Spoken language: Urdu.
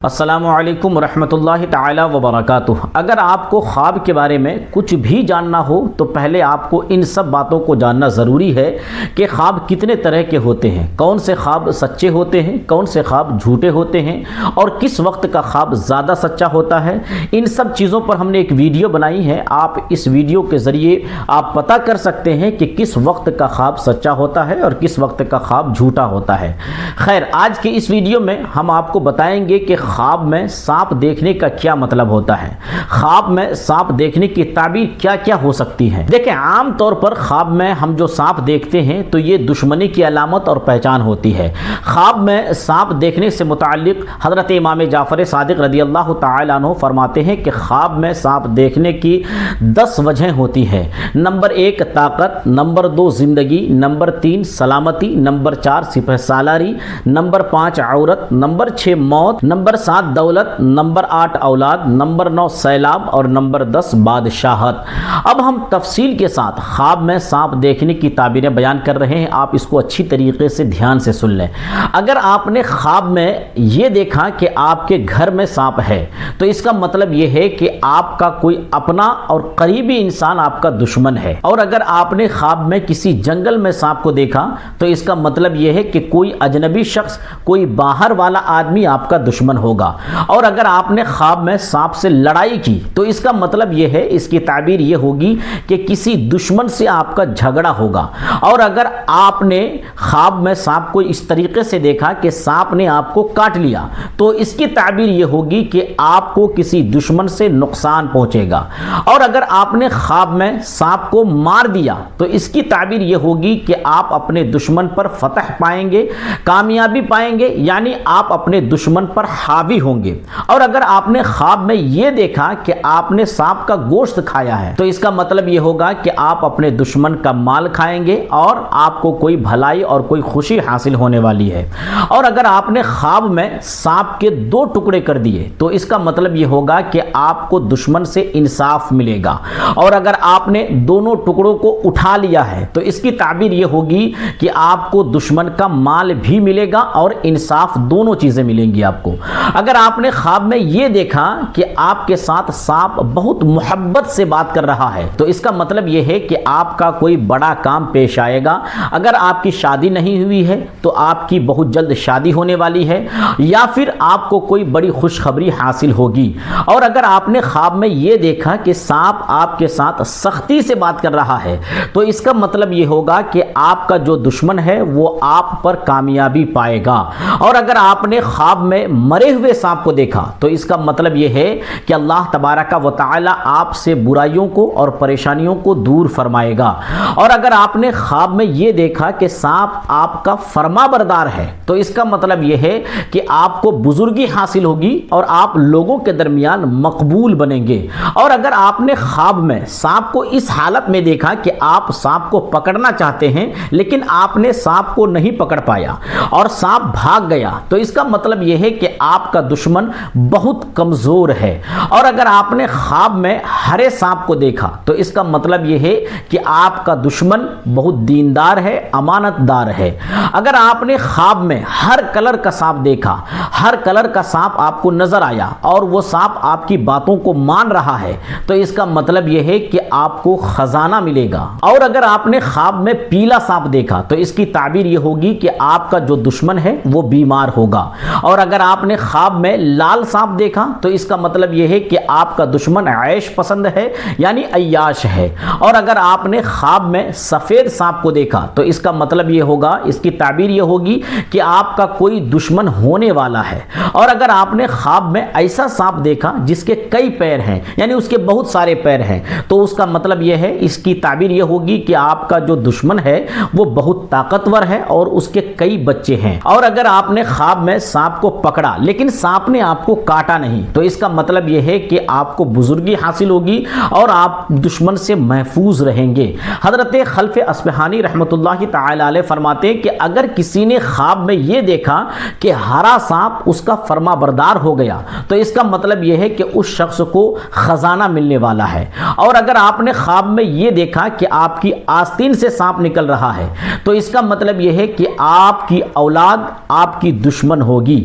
السلام علیکم ورحمۃ اللہ تعالی وبرکاتہ۔ اگر آپ کو خواب کے بارے میں کچھ بھی جاننا ہو تو پہلے آپ کو ان سب باتوں کو جاننا ضروری ہے کہ خواب کتنے طرح کے ہوتے ہیں، کون سے خواب سچے ہوتے ہیں، کون سے خواب جھوٹے ہوتے ہیں، اور کس وقت کا خواب زیادہ سچا ہوتا ہے۔ ان سب چیزوں پر ہم نے ایک ویڈیو بنائی ہے، آپ اس ویڈیو کے ذریعے آپ پتہ کر سکتے ہیں کہ کس وقت کا خواب سچا ہوتا ہے اور کس وقت کا خواب جھوٹا ہوتا ہے۔ خیر، آج کے اس ویڈیو میں ہم آپ کو بتائیں گے کہ خواب میں سانپ دیکھنے کا کیا مطلب ہوتا ہے، خواب میں سانپ دیکھنے کی تعبیر کیا کیا ہو سکتی ہے۔ دیکھیں، عام طور پر خواب میں ہم جو سانپ دیکھتے ہیں تو یہ دشمنی کی علامت اور پہچان ہوتی ہے۔ خواب میں سانپ دیکھنے سے متعلق حضرت امام جعفر صادق رضی اللہ تعالیٰ عنہ فرماتے ہیں کہ خواب میں سانپ دیکھنے کی 10 وجہیں ہوتی ہیں۔ نمبر 1 طاقت، نمبر 2 زندگی، نمبر 3 سلامتی، نمبر 4 سپہ سالاری، نمبر 5 عورت، نمبر 6 موت، نمبر 7 دولت، نمبر 8 اولاد، نمبر 9 سیلاب اور نمبر 10 بادشاہت۔ اب ہم تفصیل کے ساتھ خواب میں سانپ دیکھنے کی تعبیریں بیان کر رہے ہیں، آپ اس کو اچھی طریقے سے دھیان سے سن لیں۔ اگر آپ نے خواب میں یہ دیکھا کہ آپ کے گھر میں سانپ ہے تو اس کا مطلب یہ ہے کہ آپ کا کوئی اپنا اور قریبی انسان آپ کا دشمن ہے، اور اگر آپ نے خواب میں کسی جنگل میں سانپ کو دیکھا تو اس کا مطلب یہ ہے کہ کوئی اجنبی شخص، کوئی باہر والا آدمی آپ کا دشمن ہوگا۔ اور اگر آپ نے خواب میں سانپ سے لڑائی کی تو اس کا مطلب یہ ہے، اس کی تعبیر یہ ہوگی کہ کسی دشمن سے آپ کا جھگڑا ہوگا۔ اور اگر آپ نے خواب میں سانپ کو اس طریقے سے دیکھا کہ سانپ نے آپ کو کاٹ لیا تو اس کی تعبیر یہ ہوگی کہ آپ کو کسی دشمن سے نقصان پہنچے گا۔ اور اگر آپ نے خواب میں سانپ کو مار دیا تو اس کی تعبیر یہ ہوگی کہ آپ اپنے دشمن پر فتح پائیں گے، کامیابی پائیں گے، یعنی آپ اپنے دشمن پر حاوی ہوں گے۔ اور اگر آپ نے خواب میں یہ دیکھا کہ آپ نے سانپ کا گوشت کھایا ہے تو اس کا مطلب یہ ہوگا کہ آپ اپنے دشمن کا مال کھائیں گے اور آپ کو کوئی بھلائی اور کوئی خوشی حاصل ہونے والی ہے۔ اور اگر آپ نے خواب میں سانپ کے 2 ٹکڑے کر دیے تو اس کا مطلب یہ ہوگا کہ آپ کو دشمن سے انصاف ملے گا۔ اور اگر آپ نے دونوں ٹکڑوں کو اٹھا لیا ہے تو اس کی تعبیر یہ ہوگی کہ آپ کو دشمن کا مال بھی ملے گا اور انصاف، دونوں چیزیں ملیں گی آپ کو۔ اگر آپ نے خواب میں یہ دیکھا کہ آپ کے ساتھ سانپ بہت محبت سے بات کر رہا ہے تو اس کا مطلب یہ ہے کہ آپ کا کوئی بڑا کام پیش آئے گا۔ اگر آپ کی شادی نہیں ہوئی ہے تو آپ کی بہت جلد شادی ہونے والی ہے، یا پھر آپ کو کوئی بڑی خوشخبری حاصل ہوگی۔ اور اگر آپ نے خواب میں یہ دیکھا کہ سانپ آپ کے ساتھ سختی سے بات کر رہا ہے تو اس کا مطلب یہ ہوگا کہ آپ کا جو دشمن ہے وہ آپ پر کامیابی پائے گا۔ اور اگر آپ نے خواب میں مرے ہوئے سانپ کو دیکھا تو اس کا مطلب یہ ہے کہ اللہ تبارک و تعالی آپ سے برائیوں کو اور پریشانیوں کو دور فرمائے گا۔ اور اگر آپ نے خواب میں یہ دیکھا کہ سانپ آپ کا فرما بردار ہے تو اس کا مطلب یہ ہے کہ آپ کو بزرگی حاصل ہوگی اور آپ لوگوں کے درمیان مقبول بنیں گے۔ اور اگر آپ نے خواب میں سانپ کو اس حالت میں دیکھا کہ آپ سانپ کو پکڑنا چاہتے ہیں لیکن آپ نے سانپ کو نہیں پکڑ پایا اور سانپ بھاگ گیا تو اس کا مطلب یہ ہے کہ آپ کا دشمن بہت کمزور ہے۔ اور اگر آپ نے خواب میں ہرے سانپ کو دیکھا تو اس کا مطلب یہ ہے کہ آپ کا دشمن بہت دیندار ہے، امانت دار ہے۔ اگر آپ نے خواب میں ہر کلر کا سانپ دیکھا، ہر کلر کا سانپ آپ کو نظر آیا اور وہ سانپ آپ کی باتوں کو مان رہا ہے تو اس کا مطلب یہ ہے کہ آپ کو خزانہ ملے گا۔ اور اگر آپ نے خواب میں پیلا سانپ دیکھا تو اس کی تعبیر یہ ہوگی کہ آپ کا جو دشمن ہے وہ بیمار ہوگا۔ اور اگر آپ نے خواب میں لال سانپ دیکھا تو اس کا مطلب یہ ہے کہ آپ کا دشمن عیش پسند ہے، یعنی عیاش ہے۔ اور اگر آپ نے خواب میں سفید سانپ کو دیکھا تو اس کا مطلب یہ ہوگا، اس کی تعبیر یہ ہوگی کہ آپ کا کوئی دشمن ہونے والا ہے۔ اور اگر آپ نے خواب میں ایسا سانپ دیکھا جس کے کئی پیر ہیں، یعنی اس کے بہت سارے پیر ہیں، تو اس کا مطلب یہ ہے، اس کی تعبیر یہ ہوگی کہ آپ کا جو دشمن ہے وہ بہت طاقتور ہے اور اس کے کئی بچے ہیں۔ اور اگر آپ نے خواب میں سانپ کو پکڑا لیکن سانپ نے آپ کو کاٹا نہیں تو اس کا مطلب یہ ہے کہ آپ کو بزرگی حاصل ہوگی اور آپ دشمن سے محفوظ رہیں گے۔ حضرت خلف اصفہانی رحمۃ اللہ تعالی علیہ فرماتے ہیں کہ اگر کسی نے خواب میں یہ دیکھا کہ ہرا سانپ اس کا فرما بردار ہو گیا تو اس کا مطلب یہ ہے کہ اس شخص کو خزانہ ملنے والا ہے۔ اور اگر آپ نے خواب میں یہ دیکھا کہ آپ کی آستین سے سانپ نکل رہا ہے تو اس کا مطلب یہ ہے کہ آپ کی اولاد آپ کی دشمن ہوگی۔